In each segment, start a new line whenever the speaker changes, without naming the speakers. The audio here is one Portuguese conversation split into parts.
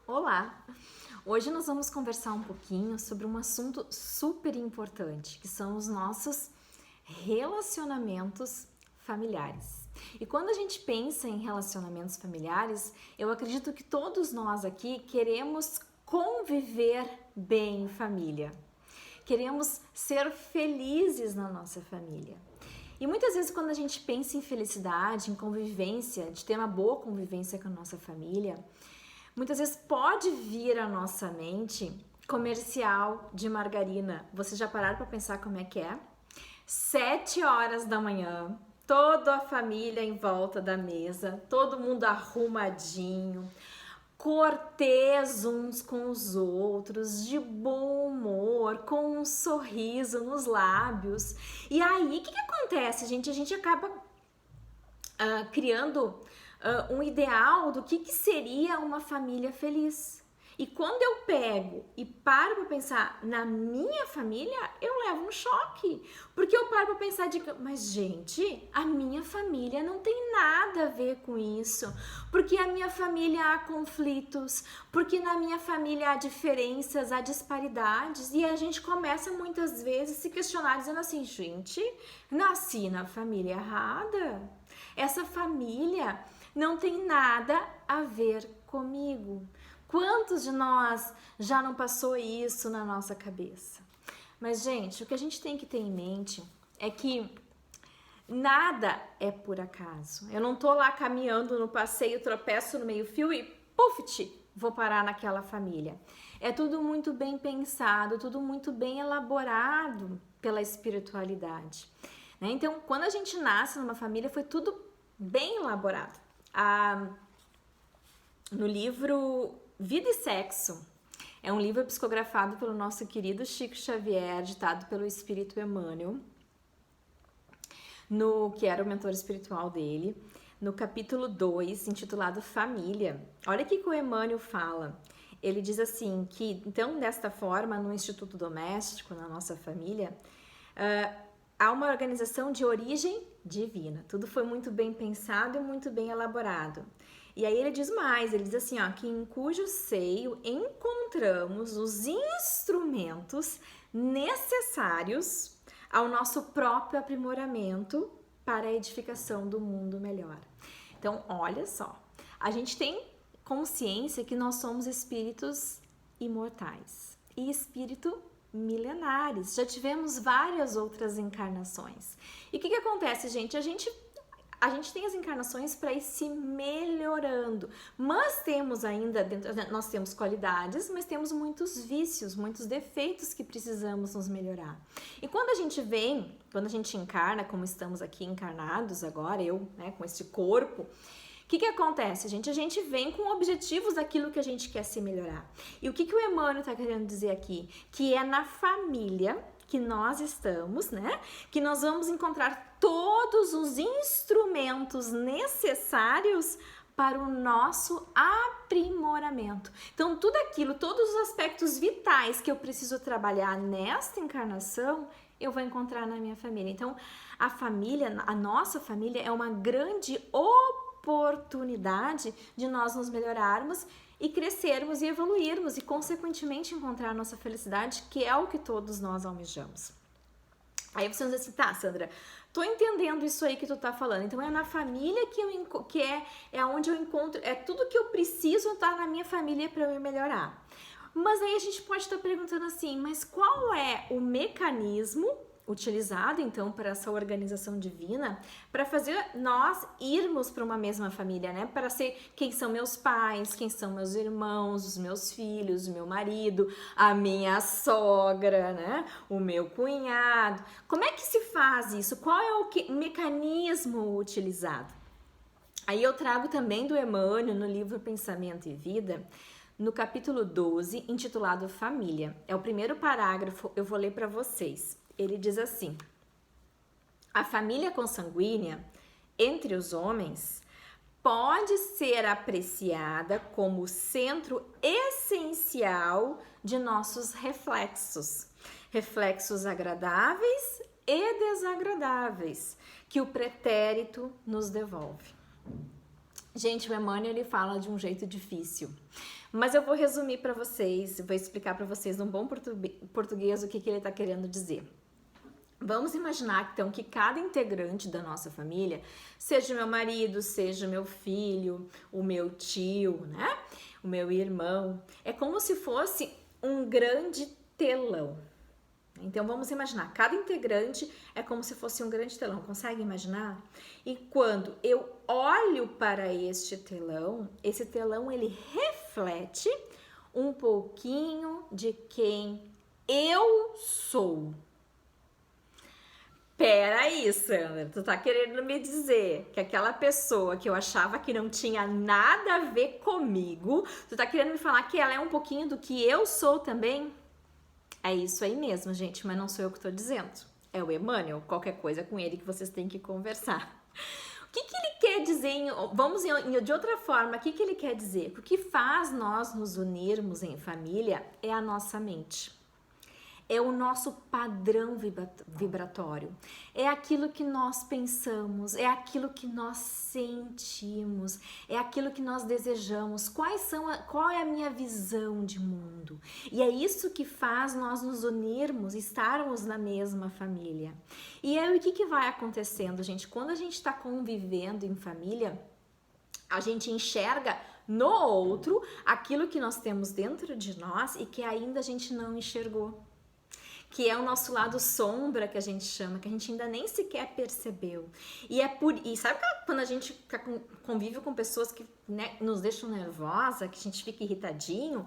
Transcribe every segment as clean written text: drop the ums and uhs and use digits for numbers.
Olá! Hoje nós vamos conversar um pouquinho sobre um assunto super importante, que são os nossos relacionamentos familiares. E quando a gente pensa em relacionamentos familiares, eu acredito que todos nós aqui queremos conviver bem em família. Queremos ser felizes na nossa família. E muitas vezes quando a gente pensa em felicidade, em convivência, de ter uma boa convivência com a nossa família, muitas vezes pode vir à nossa mente comercial de margarina. Vocês já pararam para pensar como é que é? 7 horas da manhã, toda a família em volta da mesa, todo mundo arrumadinho, cortês uns com os outros, de bom humor, com um sorriso nos lábios. E aí, o que acontece, gente? A gente acaba criando um ideal do que seria uma família feliz. E quando eu pego e paro para pensar na minha família, eu levo um choque. Porque eu paro para pensar mas gente, a minha família não tem nada a ver com isso. Porque a minha família há conflitos, porque na minha família há diferenças, há disparidades. E a gente começa muitas vezes a se questionar dizendo assim, gente, nasci na família errada. Essa família não tem nada a ver comigo. Quantos de nós já não passou isso na nossa cabeça? Mas, gente, o que a gente tem que ter em mente é que nada é por acaso. Eu não tô lá caminhando no passeio, tropeço no meio-fio e puf, vou parar naquela família. É tudo muito bem pensado, tudo muito bem elaborado pela espiritualidade. Então, quando a gente nasce numa família, foi tudo bem elaborado. No livro Vida e Sexo, é um livro psicografado pelo nosso querido Chico Xavier, ditado pelo Espírito Emmanuel, que era o mentor espiritual dele, no capítulo 2, intitulado Família. Olha o que o Emmanuel fala. Ele diz assim, que então, desta forma, no Instituto Doméstico, na nossa família, há uma organização de origem divina. Tudo foi muito bem pensado e muito bem elaborado. E aí ele diz mais, ele diz assim, que em cujo seio encontramos os instrumentos necessários ao nosso próprio aprimoramento para a edificação do mundo melhor. Então, olha só, a gente tem consciência que nós somos espíritos imortais e espírito milenares. Já tivemos várias outras encarnações. E o que acontece, gente? A gente tem as encarnações para ir se melhorando, mas temos ainda, nós temos qualidades, mas temos muitos vícios, muitos defeitos que precisamos nos melhorar. E quando a gente encarna, como estamos aqui encarnados agora, eu, com esse corpo, o que acontece, gente? A gente vem com objetivos daquilo que a gente quer se melhorar. E o que o Emmanuel está querendo dizer aqui? Que é na família que nós estamos, que nós vamos encontrar todos os instrumentos necessários para o nosso aprimoramento. Então, todos os aspectos vitais que eu preciso trabalhar nesta encarnação, eu vou encontrar na minha família. Então, a nossa família é uma grande oportunidade de nós nos melhorarmos e crescermos e evoluirmos e, consequentemente, encontrar a nossa felicidade, que é o que todos nós almejamos. Aí você diz assim, tá, Sandra, tô entendendo isso aí que tu tá falando. Então, é na família que é onde eu encontro, é tudo que eu preciso estar na minha família para eu me melhorar. Mas aí a gente pode estar perguntando assim, mas qual é o mecanismo utilizado, então, para essa organização divina, para fazer nós irmos para uma mesma família, Para ser quem são meus pais, quem são meus irmãos, os meus filhos, o meu marido, a minha sogra, O meu cunhado. Como é que se faz isso? Qual é o mecanismo utilizado? Aí eu trago também do Emmanuel, no livro Pensamento e Vida, no capítulo 12, intitulado Família. É o primeiro parágrafo, eu vou ler para vocês. Ele diz assim: a família consanguínea entre os homens pode ser apreciada como centro essencial de nossos reflexos agradáveis e desagradáveis que o pretérito nos devolve. Gente, o Emmanuel ele fala de um jeito difícil, Mas eu vou resumir para vocês, vou explicar para vocês num bom português o que ele está querendo dizer. Vamos imaginar, então, que cada integrante da nossa família, seja meu marido, seja meu filho, o meu tio, né? O meu irmão, é como se fosse um grande telão. Então, vamos imaginar, cada integrante é como se fosse um grande telão, consegue imaginar? E quando eu olho para este telão, esse telão, ele reflete um pouquinho de quem eu sou. Peraí, Sandra, tu tá querendo me dizer que aquela pessoa que eu achava que não tinha nada a ver comigo, tu tá querendo me falar que ela é um pouquinho do que eu sou também? É isso aí mesmo, gente, mas não sou eu que tô dizendo. É o Emmanuel, qualquer coisa com ele que vocês têm que conversar. O que ele quer dizer, de outra forma, o que ele quer dizer? O que faz nós nos unirmos em família é a nossa mente. É o nosso padrão vibratório, é aquilo que nós pensamos, é aquilo que nós sentimos, é aquilo que nós desejamos, qual é a minha visão de mundo. E é isso que faz nós nos unirmos, estarmos na mesma família. E aí o que vai acontecendo, gente? Quando a gente está convivendo em família, a gente enxerga no outro aquilo que nós temos dentro de nós e que ainda a gente não enxergou. Que é o nosso lado sombra, que a gente chama, que a gente ainda nem sequer percebeu. E sabe quando a gente convive com pessoas que, né, nos deixam nervosa, que a gente fica irritadinho,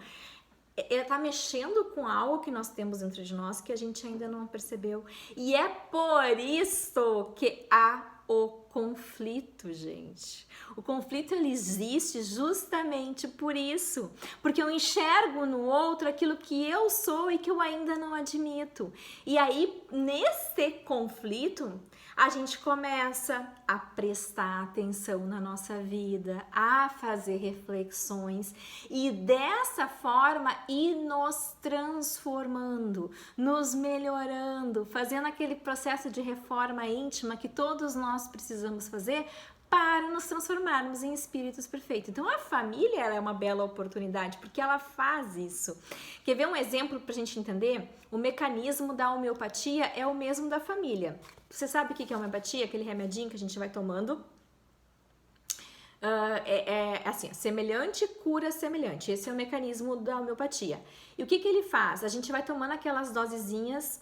ela tá mexendo com algo que nós temos dentro de nós que a gente ainda não percebeu. E é por isso que há o conflito, gente. O conflito, ele existe justamente por isso. Porque eu enxergo no outro aquilo que eu sou e que eu ainda não admito. E aí, nesse conflito, a gente começa a prestar atenção na nossa vida, a fazer reflexões e dessa forma ir nos transformando, nos melhorando, fazendo aquele processo de reforma íntima que todos nós precisamos fazer para nos transformarmos em espíritos perfeitos. Então a família, ela é uma bela oportunidade porque ela faz isso. Quer ver um exemplo para a gente entender? O mecanismo da homeopatia é o mesmo da família. Você sabe o que é a homeopatia? Aquele remedinho que a gente vai tomando. Assim, semelhante cura semelhante. Esse é o mecanismo da homeopatia. E o que ele faz? A gente vai tomando aquelas dosezinhas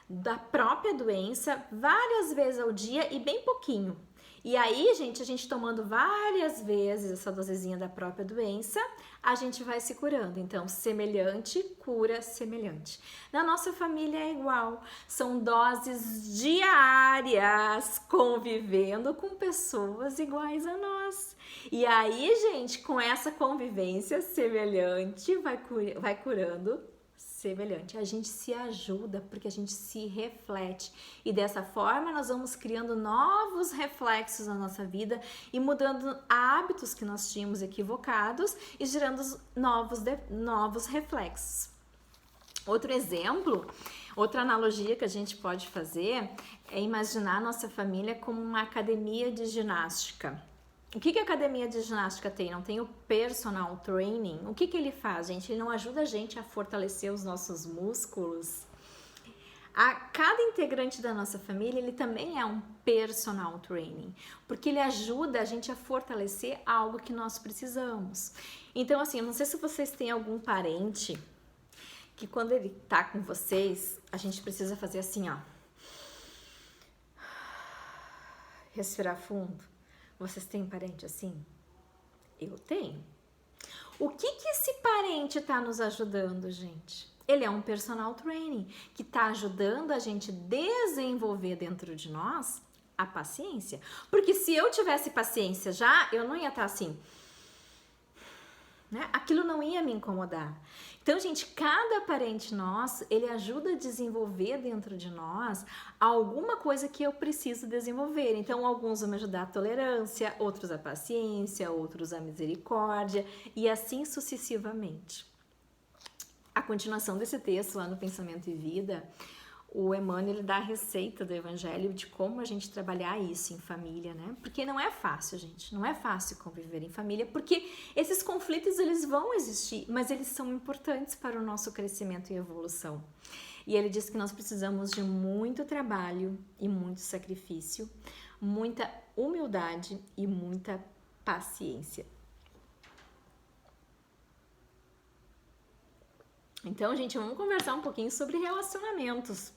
da própria doença várias vezes ao dia e bem pouquinho. E aí, gente, a gente tomando várias vezes essa dosezinha da própria doença, a gente vai se curando. Então, semelhante, cura semelhante. Na nossa família é igual. São doses diárias convivendo com pessoas iguais a nós. E aí, gente, com essa convivência semelhante, vai curando semelhante. A gente se ajuda porque a gente se reflete e dessa forma nós vamos criando novos reflexos na nossa vida e mudando hábitos que nós tínhamos equivocados e gerando novos reflexos. Outro exemplo, outra analogia que a gente pode fazer é imaginar a nossa família como uma academia de ginástica. O que a academia de ginástica tem? Não tem o personal training. O que ele faz, gente? Ele não ajuda a gente a fortalecer os nossos músculos. Cada integrante da nossa família, ele também é um personal training, porque ele ajuda a gente a fortalecer algo que nós precisamos. Então, assim, eu não sei se vocês têm algum parente que quando ele tá com vocês, a gente precisa fazer assim, ó. Respirar fundo. Vocês têm parente assim? Eu tenho. O que esse parente está nos ajudando, gente? Ele é um personal training que está ajudando a gente desenvolver dentro de nós a paciência. Porque se eu tivesse paciência já, eu não ia estar assim, né? Aquilo não ia me incomodar. Então, gente, cada parente nosso, ele ajuda a desenvolver dentro de nós alguma coisa que eu preciso desenvolver. Então, alguns vão me ajudar a tolerância, outros a paciência, outros a misericórdia e assim sucessivamente. A continuação desse texto lá no Pensamento e Vida, o Emmanuel ele dá a receita do Evangelho de como a gente trabalhar isso em família, né? Porque não é fácil, gente, não é fácil conviver em família, porque esses conflitos eles vão existir, mas eles são importantes para o nosso crescimento e evolução. E ele diz que nós precisamos de muito trabalho e muito sacrifício, muita humildade e muita paciência. Então, gente, vamos conversar um pouquinho sobre relacionamentos.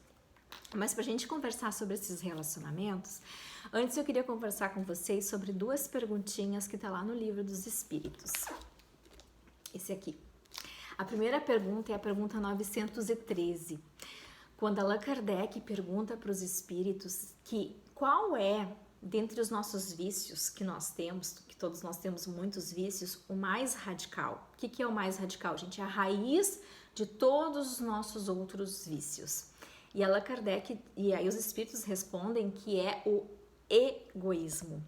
Mas pra gente conversar sobre esses relacionamentos, antes eu queria conversar com vocês sobre 2 perguntinhas que tá lá no Livro dos Espíritos. Esse aqui. A primeira pergunta é a pergunta 913. Quando Allan Kardec pergunta para os espíritos que qual é, dentre os nossos vícios que nós temos, que todos nós temos muitos vícios, o mais radical. O que é o mais radical, gente? É a raiz de todos os nossos outros vícios. E Allan Kardec, e aí os espíritos respondem que é o egoísmo.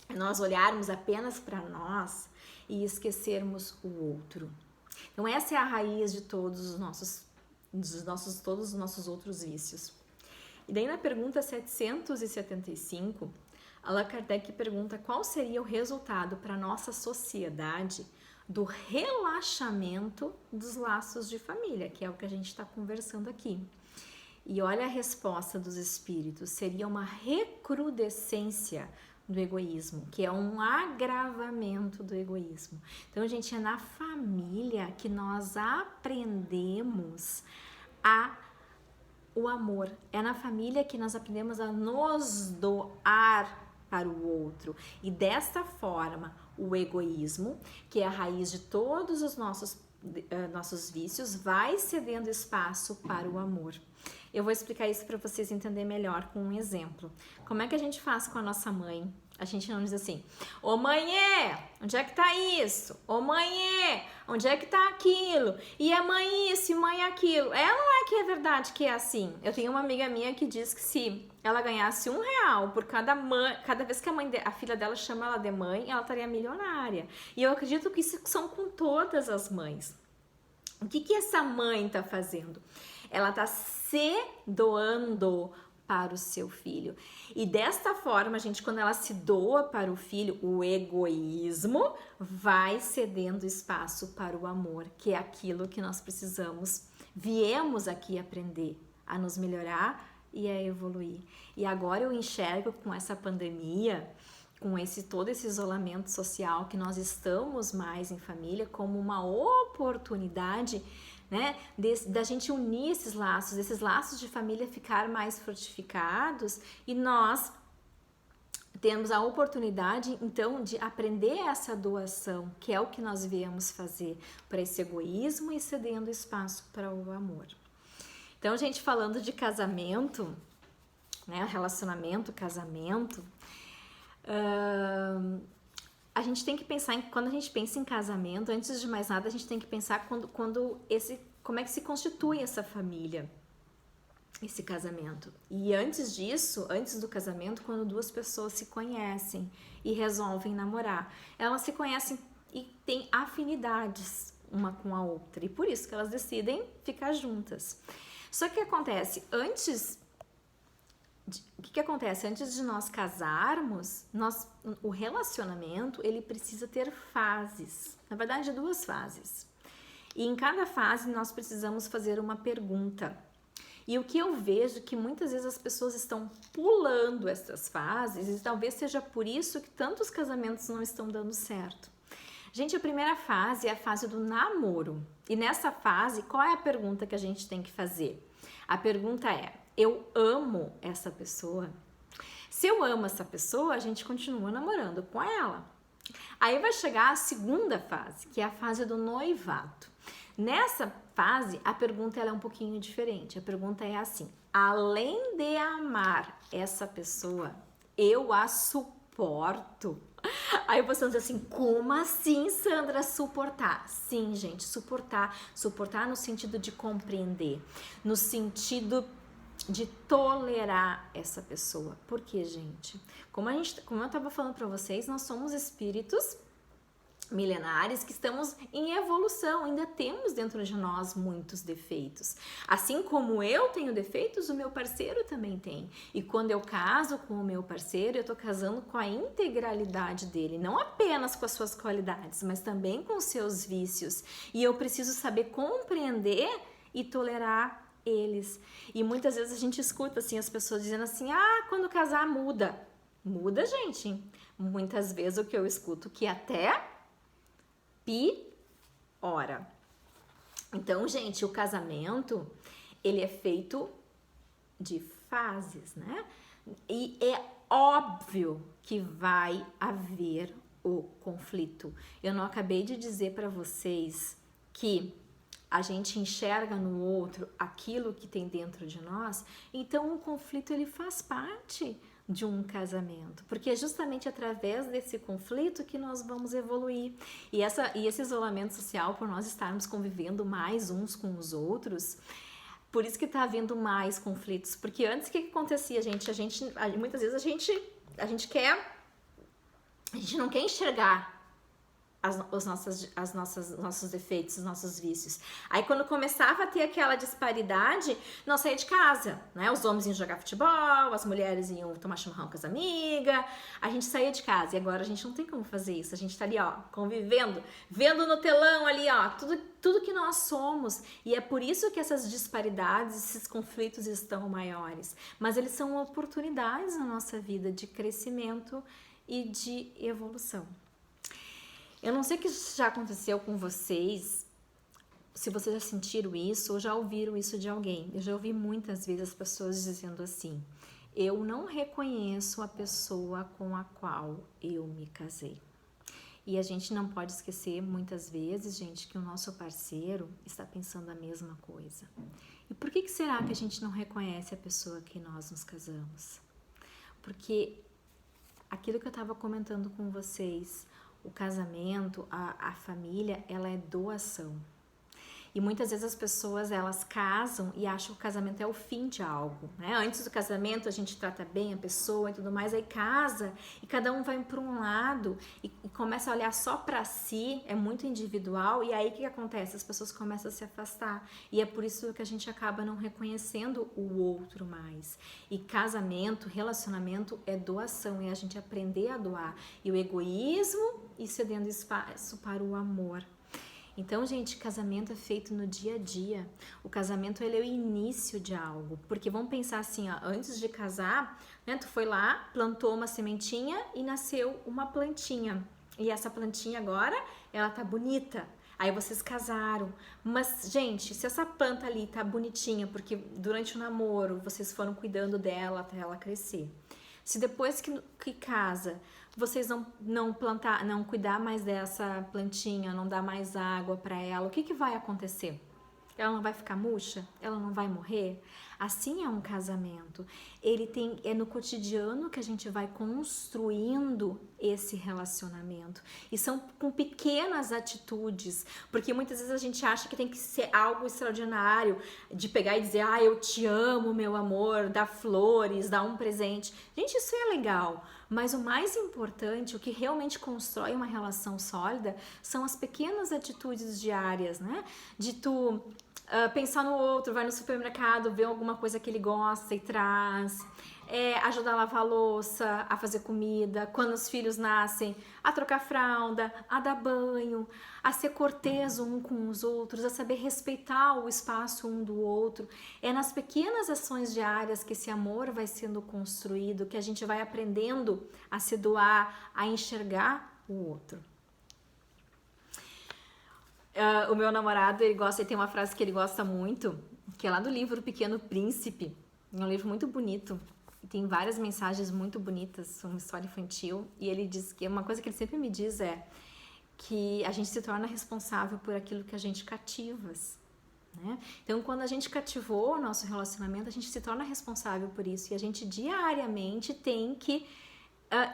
É nós olharmos apenas para nós e esquecermos o outro. Então essa é a raiz de todos os nossos outros vícios. E daí na pergunta 775, Allan Kardec pergunta qual seria o resultado para a nossa sociedade do relaxamento dos laços de família, que é o que a gente está conversando aqui. E olha a resposta dos espíritos, seria uma recrudescência do egoísmo, que é um agravamento do egoísmo. Então, gente, é na família que nós aprendemos o amor. É na família que nós aprendemos a nos doar para o outro. E desta forma, o egoísmo, que é a raiz de todos os nossos vícios, vai cedendo espaço para o amor. Eu vou explicar isso para vocês entenderem melhor com um exemplo. Como é que a gente faz com a nossa mãe? A gente não diz assim, ô mãe, onde é que tá isso? Ô mãe, onde é que tá aquilo? E a mãe isso, e mãe aquilo. Não é que é verdade que é assim. Eu tenho uma amiga minha que diz que se ela ganhasse R$1 por cada vez que a filha dela chama ela de mãe, ela estaria milionária. E eu acredito que isso são com todas as mães. O que essa mãe tá fazendo? Ela tá se doando para o seu filho. E desta forma, gente, quando ela se doa para o filho, o egoísmo vai cedendo espaço para o amor, que é aquilo que nós viemos aqui aprender, a nos melhorar e a evoluir. E agora eu enxergo com essa pandemia, com todo esse isolamento social que nós estamos mais em família, como uma oportunidade, né, da gente unir esses laços de família ficar mais fortificados e nós temos a oportunidade, então, de aprender essa doação, que é o que nós viemos fazer para esse egoísmo e cedendo espaço para o amor. Então, gente, falando de casamento, né, relacionamento, casamento, a gente tem que pensar, quando a gente pensa em casamento, antes de mais nada, a gente tem que pensar como é que se constitui essa família, esse casamento. E antes disso, antes do casamento, quando 2 pessoas se conhecem e resolvem namorar, elas se conhecem e têm afinidades uma com a outra, e por isso que elas decidem ficar juntas. Só que o que acontece? Antes de nós casarmos, o relacionamento ele precisa ter fases, na verdade 2 fases. E em cada fase nós precisamos fazer uma pergunta. E o que eu vejo é que muitas vezes as pessoas estão pulando essas fases e talvez seja por isso que tantos casamentos não estão dando certo. Gente, a primeira fase é a fase do namoro. E nessa fase, qual é a pergunta que a gente tem que fazer? A pergunta é: eu amo essa pessoa? Se eu amo essa pessoa, a gente continua namorando com ela. Aí vai chegar a segunda fase, que é a fase do noivado. Nessa fase, a pergunta ela é um pouquinho diferente. A pergunta é assim: além de amar essa pessoa, eu a suporto? Aí você diz assim, como assim, Sandra, suportar? Sim, gente, suportar no sentido de compreender, no sentido de tolerar essa pessoa. Por quê, gente? Como eu estava falando para vocês, nós somos espíritos milenares que estamos em evolução, ainda temos dentro de nós muitos defeitos. Assim como eu tenho defeitos, o meu parceiro também tem. E quando eu caso com o meu parceiro, eu estou casando com a integralidade dele, não apenas com as suas qualidades, mas também com os seus vícios. E eu preciso saber compreender e tolerar eles. E muitas vezes a gente escuta assim as pessoas dizendo assim: "Ah, quando casar muda". Muda, gente. Muitas vezes o que eu escuto que até piora. Então, gente, o casamento, ele é feito de fases, né? E é óbvio que vai haver o conflito. Eu não acabei de dizer para vocês que a gente enxerga no outro aquilo que tem dentro de nós, então o conflito ele faz parte de um casamento, porque é justamente através desse conflito que nós vamos evoluir. E esse isolamento social, por nós estarmos convivendo mais uns com os outros, por isso que tá havendo mais conflitos, porque antes o que acontecia, gente? Muitas vezes a gente não quer enxergar nossos defeitos, os nossos vícios. Aí quando começava a ter aquela disparidade, nós saíamos de casa, né? Os homens iam jogar futebol, as mulheres iam tomar chimarrão com as amigas, a gente saía de casa. E agora a gente não tem como fazer isso, a gente tá ali, ó, convivendo, vendo no telão ali, ó, tudo que nós somos. E é por isso que essas disparidades, esses conflitos estão maiores. Mas eles são oportunidades na nossa vida de crescimento e de evolução. Eu não sei o que já aconteceu com vocês, se vocês já sentiram isso ou já ouviram isso de alguém. Eu já ouvi muitas vezes as pessoas dizendo assim: eu não reconheço a pessoa com a qual eu me casei. E a gente não pode esquecer muitas vezes, gente, que o nosso parceiro está pensando a mesma coisa. E por que será que a gente não reconhece a pessoa que nós nos casamos? Porque aquilo que eu estava comentando com vocês, o casamento, a família, ela é doação. E muitas vezes as pessoas, elas casam e acham que o casamento é o fim de algo, né? Antes do casamento a gente trata bem a pessoa e tudo mais, aí casa e cada um vai para um lado e começa a olhar só para si, é muito individual, e aí o que acontece? As pessoas começam a se afastar, e é por isso que a gente acaba não reconhecendo o outro mais. E casamento, relacionamento é doação, é a gente aprender a doar, e o egoísmo e cedendo espaço para o amor. Então, gente, casamento é feito no dia a dia. O casamento, ele é o início de algo. Porque vamos pensar assim, ó, antes de casar, né, tu foi lá, plantou uma sementinha e nasceu uma plantinha. E essa plantinha agora, ela tá bonita. Aí vocês casaram. Mas, gente, se essa planta ali tá bonitinha, porque durante o namoro vocês foram cuidando dela até ela crescer. Se depois que casa, vocês não cuidar mais dessa plantinha, não dar mais água para ela, o que vai acontecer? Ela não vai ficar murcha? Ela não vai morrer? Assim é um casamento. É no cotidiano que a gente vai construindo esse relacionamento. E são com pequenas atitudes, porque muitas vezes a gente acha que tem que ser algo extraordinário, de pegar e dizer, ah, eu te amo, meu amor, dar flores, dar um presente. Gente, isso é legal. Mas o mais importante, o que realmente constrói uma relação sólida, são as pequenas atitudes diárias, né? De tu pensar no outro, vai no supermercado, ver alguma coisa que ele gosta e traz, ajudar a lavar a louça, a fazer comida, quando os filhos nascem, a trocar fralda, a dar banho, a ser cortês um com os outros, a saber respeitar o espaço um do outro. É nas pequenas ações diárias que esse amor vai sendo construído, que a gente vai aprendendo a se doar, a enxergar o outro. O meu namorado, ele tem uma frase que ele gosta muito, que é lá do livro Pequeno Príncipe. É um livro muito bonito, tem várias mensagens muito bonitas, uma história infantil, e ele diz que uma coisa que ele sempre me diz é que a gente se torna responsável por aquilo que a gente cativa, né? Então, quando a gente cativou o nosso relacionamento, a gente se torna responsável por isso, e a gente diariamente tem que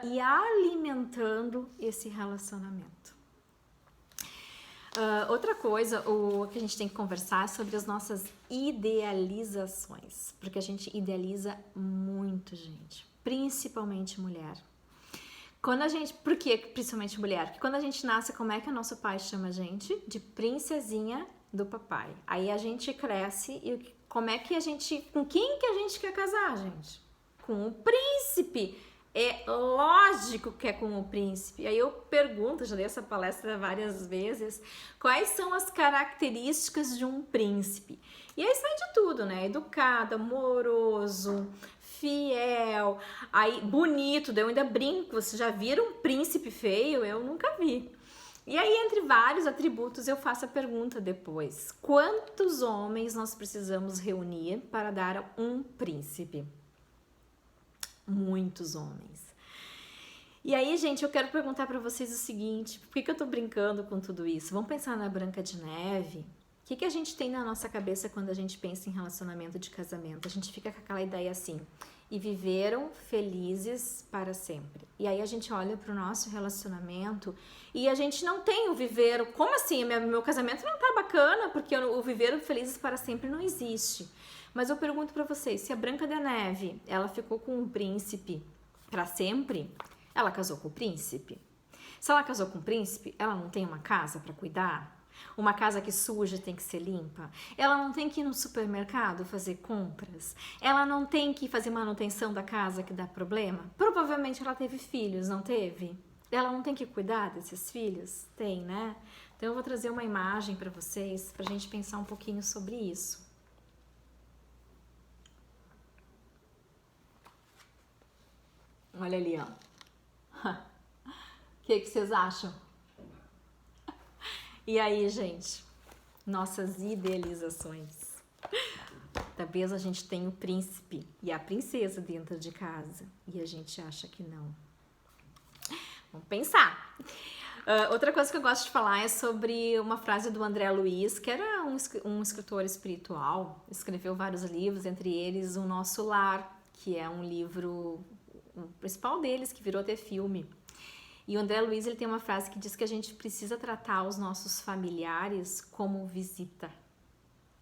ir alimentando esse relacionamento. Outra coisa que a gente tem que conversar é sobre as nossas idealizações, porque a gente idealiza muito, gente, principalmente mulher. Quando a gente, por que principalmente mulher? Porque quando a gente nasce, como é que o nosso pai chama a gente? De princesinha do papai. Aí a gente cresce e como é que a gente, com quem que a gente quer casar, gente? Com o príncipe. É lógico que é com o príncipe. Aí eu pergunto, já dei essa palestra várias vezes, quais são as características de um príncipe? E aí sai de tudo, né? Educado, amoroso, fiel, aí bonito. Eu ainda brinco, vocês já viram um príncipe feio? Eu nunca vi. E aí, entre vários atributos, eu faço a pergunta depois: quantos homens nós precisamos reunir para dar um príncipe? Muitos homens. E aí, gente, eu quero perguntar para vocês o seguinte: por que eu tô brincando com tudo isso? Vamos pensar na Branca de Neve? O que a gente tem na nossa cabeça quando a gente pensa em relacionamento de casamento? A gente fica com aquela ideia assim: e viveram felizes para sempre. E aí a gente olha para o nosso relacionamento e a gente não tem o viveram. Como assim? Meu casamento não tá bacana porque o viveram felizes para sempre não existe. Mas eu pergunto para vocês, se a Branca de Neve, ela ficou com um príncipe para sempre, ela casou com o príncipe? Se ela casou com o príncipe, ela não tem uma casa para cuidar? Uma casa que suja tem que ser limpa? Ela não tem que ir no supermercado fazer compras? Ela não tem que fazer manutenção da casa que dá problema? Provavelmente ela teve filhos, não teve? Ela não tem que cuidar desses filhos? Tem, né? Então eu vou trazer uma imagem para vocês, pra gente pensar um pouquinho sobre isso. Olha ali, ó. O que vocês acham? E aí, gente? Nossas idealizações. Talvez a gente tenha o príncipe e a princesa dentro de casa e a gente acha que não. Vamos pensar. Outra coisa que eu gosto de falar é sobre uma frase do André Luiz, que era um escritor espiritual, escreveu vários livros, entre eles O Nosso Lar, que é um livro, o principal deles, que virou até filme. E o André Luiz, ele tem uma frase que diz que a gente precisa tratar os nossos familiares como visita.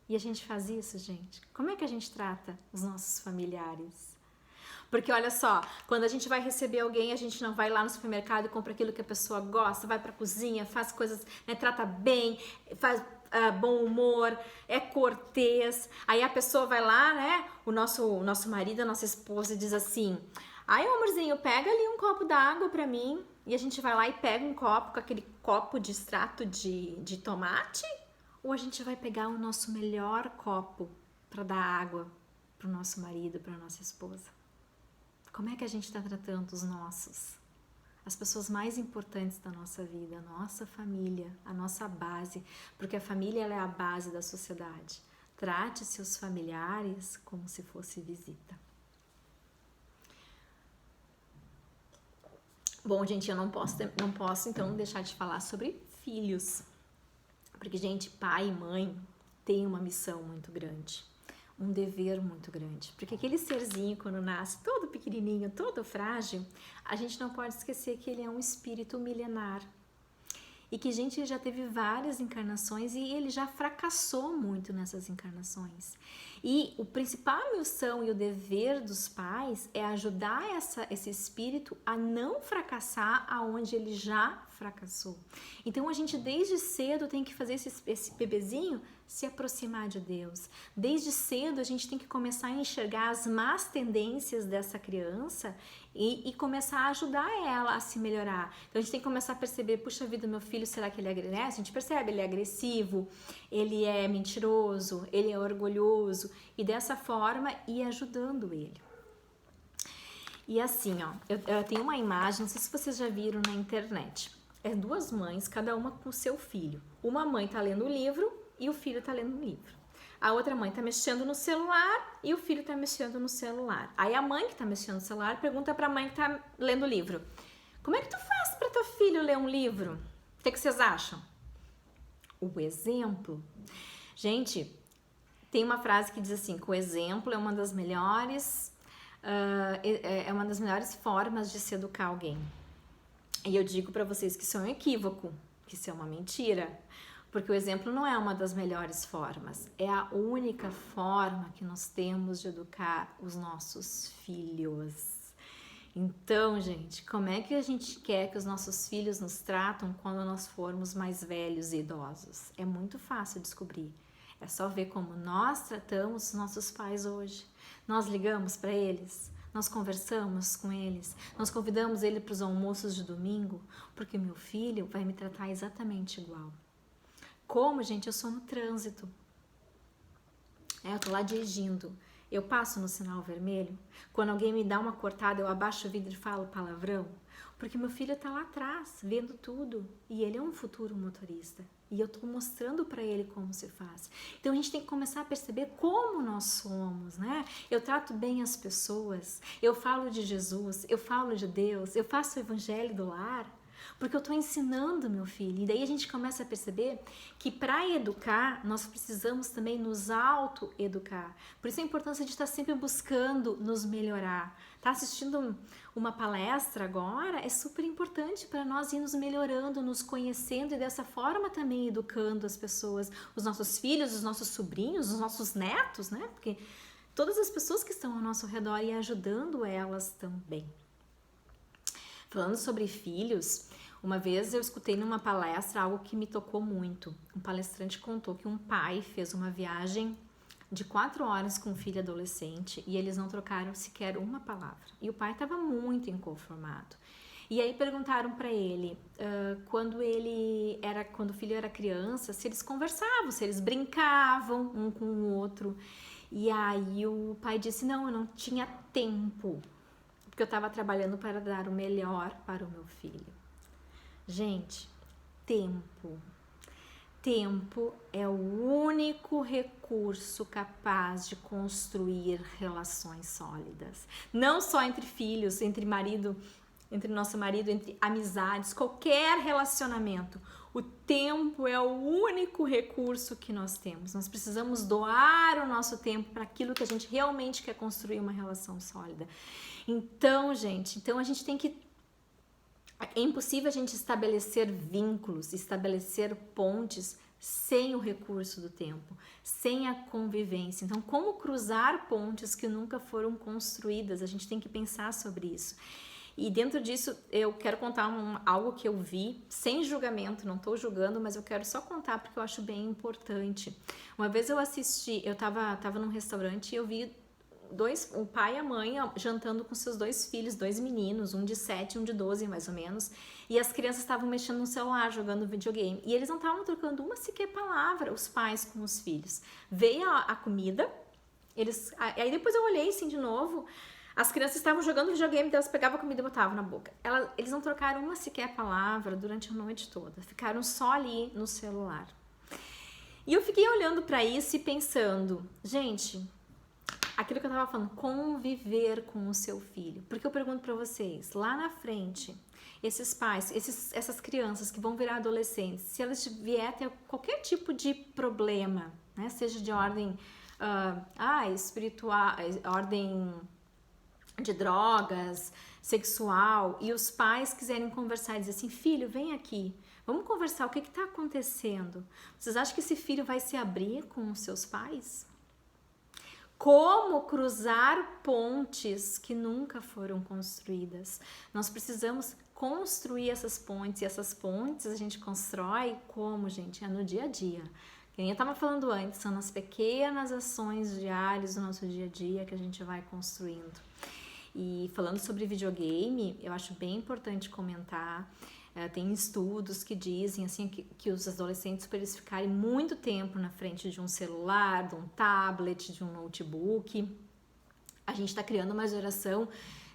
E a gente faz isso, gente? Como é que a gente trata os nossos familiares? Porque olha só, quando a gente vai receber alguém, a gente não vai lá no supermercado e compra aquilo que a pessoa gosta, vai pra cozinha, faz coisas, né, trata bem, faz bom humor, é cortês. Aí a pessoa vai lá, né, o nosso marido, a nossa esposa diz assim: ai, amorzinho, pega ali um copo d'água pra mim. E a gente vai lá e pega um copo com aquele copo de extrato de tomate? Ou a gente vai pegar o nosso melhor copo para dar água pro nosso marido, pra nossa esposa? Como é que a gente está tratando os nossos? As pessoas mais importantes da nossa vida, a nossa família, a nossa base, porque a família ela é a base da sociedade. Trate seus familiares como se fosse visita. Bom, gente, eu não posso então deixar de falar sobre filhos. Porque, gente, pai e mãe têm uma missão muito grande, um dever muito grande. Porque aquele serzinho, quando nasce todo pequenininho, todo frágil, a gente não pode esquecer que ele é um espírito milenar. E que, gente, ele já teve várias encarnações e ele já fracassou muito nessas encarnações. E a principal missão e o dever dos pais é ajudar esse espírito a não fracassar aonde ele já fracassou. Então a gente desde cedo tem que fazer esse bebezinho se aproximar de Deus. Desde cedo a gente tem que começar a enxergar as más tendências dessa criança e começar a ajudar ela a se melhorar. Então a gente tem que começar a perceber, puxa vida, meu filho, será que ele é agressivo? A gente percebe, ele é agressivo, ele é mentiroso, ele é orgulhoso, e dessa forma ir ajudando ele. E assim, ó, eu tenho uma imagem, não sei se vocês já viram na internet. É duas mães, cada uma com o seu filho. Uma mãe tá lendo o livro e o filho tá lendo o livro. A outra mãe tá mexendo no celular e o filho tá mexendo no celular. Aí a mãe que tá mexendo no celular pergunta pra mãe que tá lendo o livro: como é que tu faz pra teu filho ler um livro? O que vocês acham? O exemplo. Gente, tem uma frase que diz assim, que o exemplo é uma das melhores formas de se educar alguém. E eu digo pra vocês que isso é um equívoco, que isso é uma mentira. Porque o exemplo não é uma das melhores formas, é a única forma que nós temos de educar os nossos filhos. Então, gente, como é que a gente quer que os nossos filhos nos tratam quando nós formos mais velhos e idosos? É muito fácil descobrir. É só ver como nós tratamos os nossos pais hoje. Nós ligamos para eles, nós conversamos com eles, nós convidamos ele para os almoços de domingo, porque meu filho vai me tratar exatamente igual. Como, gente, eu sou no trânsito. Eu tô lá dirigindo. Eu passo no sinal vermelho. Quando alguém me dá uma cortada, eu abaixo o vidro e falo palavrão. Porque meu filho tá lá atrás, vendo tudo. E ele é um futuro motorista. E eu tô mostrando para ele como se faz. Então a gente tem que começar a perceber como nós somos, né? Eu trato bem as pessoas. Eu falo de Jesus. Eu falo de Deus. Eu faço o evangelho do lar. Porque eu estou ensinando meu filho. E daí a gente começa a perceber que para educar, nós precisamos também nos auto-educar. Por isso a importância de estar sempre buscando nos melhorar. Tá assistindo uma palestra agora é super importante para nós ir nos melhorando, nos conhecendo e dessa forma também educando as pessoas, os nossos filhos, os nossos sobrinhos, os nossos netos, né? Porque todas as pessoas que estão ao nosso redor e ajudando elas também. Falando sobre filhos, uma vez eu escutei numa palestra algo que me tocou muito. Um palestrante contou que um pai fez uma viagem de 4 horas com um filho adolescente e eles não trocaram sequer uma palavra. E o pai estava muito inconformado. E aí perguntaram para ele, quando o filho era criança, se eles conversavam, se eles brincavam um com o outro. E aí o pai disse, não, eu não tinha tempo, porque eu estava trabalhando para dar o melhor para o meu filho. Gente, tempo. Tempo é o único recurso capaz de construir relações sólidas. Não só entre filhos, entre nosso marido, entre amizades, qualquer relacionamento. O tempo é o único recurso que nós temos. Nós precisamos doar o nosso tempo para aquilo que a gente realmente quer construir uma relação sólida. Então, gente, a gente tem que... É impossível a gente estabelecer vínculos, estabelecer pontes sem o recurso do tempo, sem a convivência. Então, como cruzar pontes que nunca foram construídas? A gente tem que pensar sobre isso. E dentro disso, eu quero contar algo que eu vi, sem julgamento, não estou julgando, mas eu quero só contar porque eu acho bem importante. Uma vez eu estava num restaurante e eu vi o pai e a mãe jantando com seus 2 filhos, 2 meninos, um de 7 e um de 12 mais ou menos, e as crianças estavam mexendo no celular, jogando videogame, e eles não estavam trocando uma sequer palavra, os pais com os filhos. Veio a comida, aí depois eu olhei assim de novo, as crianças estavam jogando videogame, elas pegavam a comida e botavam na boca. Eles não trocaram uma sequer palavra durante a noite toda, ficaram só ali no celular. E eu fiquei olhando para isso e pensando, gente... Aquilo que eu tava falando, conviver com o seu filho. Porque eu pergunto pra vocês, lá na frente, esses pais, essas crianças que vão virar adolescentes, se elas vier ter qualquer tipo de problema, né, seja de ordem espiritual, ordem de drogas, sexual, e os pais quiserem conversar e dizer assim, filho, vem aqui, vamos conversar, o que tá acontecendo? Vocês acham que esse filho vai se abrir com os seus pais? Como cruzar pontes que nunca foram construídas? Nós precisamos construir essas pontes, e essas pontes a gente constrói como, gente? É no dia a dia. Quem eu estava falando antes, são nas pequenas ações diárias do nosso dia a dia que a gente vai construindo. E falando sobre videogame, eu acho bem importante comentar. Tem estudos que dizem assim, que os adolescentes, para eles ficarem muito tempo na frente de um celular, de um tablet, de um notebook, a gente está criando uma geração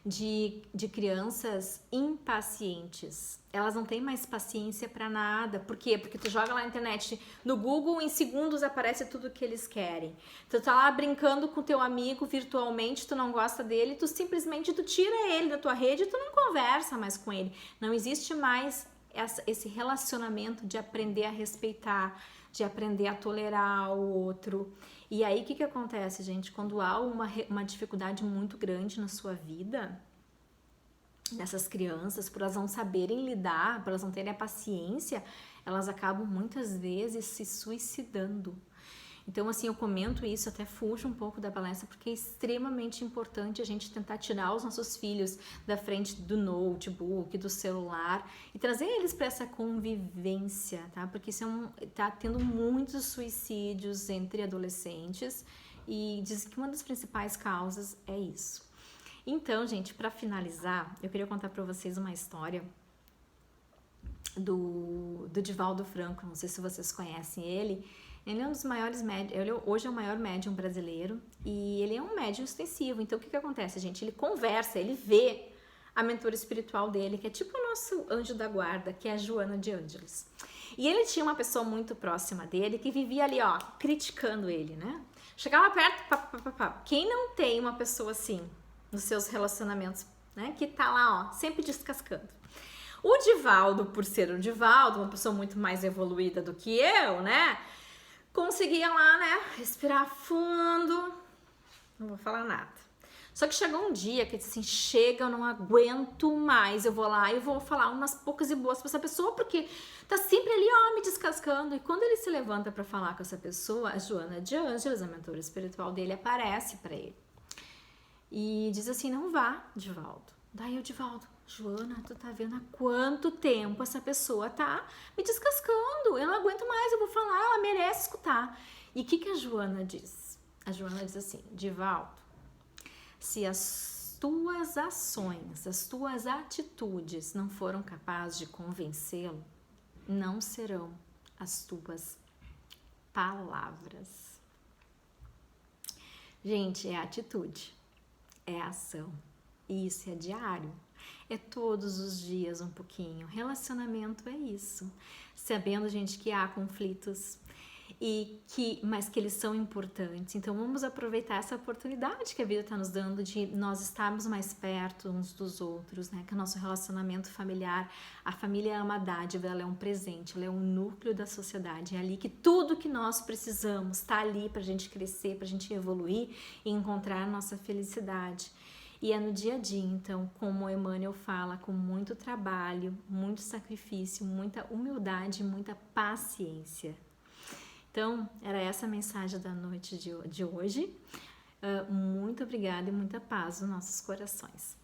de crianças impacientes. Elas não têm mais paciência para nada. Por quê? Porque tu joga lá na internet, no Google, em segundos aparece tudo que eles querem. Tu tá lá brincando com teu amigo virtualmente, tu não gosta dele, tu simplesmente tira ele da tua rede e tu não conversa mais com ele. Não existe mais esse relacionamento de aprender a respeitar, de aprender a tolerar o outro. E aí, o que acontece, gente? Quando há uma dificuldade muito grande na sua vida, dessas crianças, por elas não saberem lidar, por elas não terem a paciência, elas acabam muitas vezes se suicidando. Então, assim, eu comento isso, até fujo um pouco da palestra, porque é extremamente importante a gente tentar tirar os nossos filhos da frente do notebook, do celular e trazer eles para essa convivência, tá? Porque isso tá tendo muitos suicídios entre adolescentes e diz que uma das principais causas é isso. Então, gente, para finalizar, eu queria contar para vocês uma história do Divaldo Franco. Não sei se vocês conhecem ele. Ele é um dos maiores médiums, hoje é o maior médium brasileiro e ele é um médium extensivo. Então, o que acontece, gente? Ele conversa, ele vê a mentora espiritual dele, que é tipo o nosso anjo da guarda, que é a Joana de Ângeles. E ele tinha uma pessoa muito próxima dele que vivia ali, ó, criticando ele, né? Chegava perto, quem não tem uma pessoa assim nos seus relacionamentos, né? Que tá lá, ó, sempre descascando. O Divaldo, por ser o Divaldo, uma pessoa muito mais evoluída do que eu, né? Conseguia lá, né? Respirar fundo. Não vou falar nada. Só que chegou um dia que eu disse assim, chega, eu não aguento mais. Eu vou lá e vou falar umas poucas e boas pra essa pessoa, porque tá sempre ali, ó, me descascando. E quando ele se levanta pra falar com essa pessoa, a Joana de Ângeles, a mentora espiritual dele, aparece pra ele. E diz assim, não vá, Divaldo. Daí o Divaldo, Joana, tu tá vendo há quanto tempo essa pessoa tá me descascando? Eu não aguento mais, eu vou falar, ela merece escutar. E o que a Joana diz? A Joana diz assim, Divaldo, se as tuas ações, as tuas atitudes não foram capazes de convencê-lo, não serão as tuas palavras. Gente, é atitude, é ação. E isso é diário. É todos os dias um pouquinho. Relacionamento é isso. Sabendo, gente, que há conflitos, mas que eles são importantes. Então, vamos aproveitar essa oportunidade que a vida está nos dando de nós estarmos mais perto uns dos outros, né? Que o nosso relacionamento familiar, a família é uma dádiva, ela é um presente, ela é um núcleo da sociedade. É ali que tudo que nós precisamos está ali para a gente crescer, para a gente evoluir e encontrar a nossa felicidade. E é no dia a dia, então, como o Emmanuel fala, com muito trabalho, muito sacrifício, muita humildade, muita paciência. Então, era essa a mensagem da noite de hoje. Muito obrigada e muita paz nos nossos corações.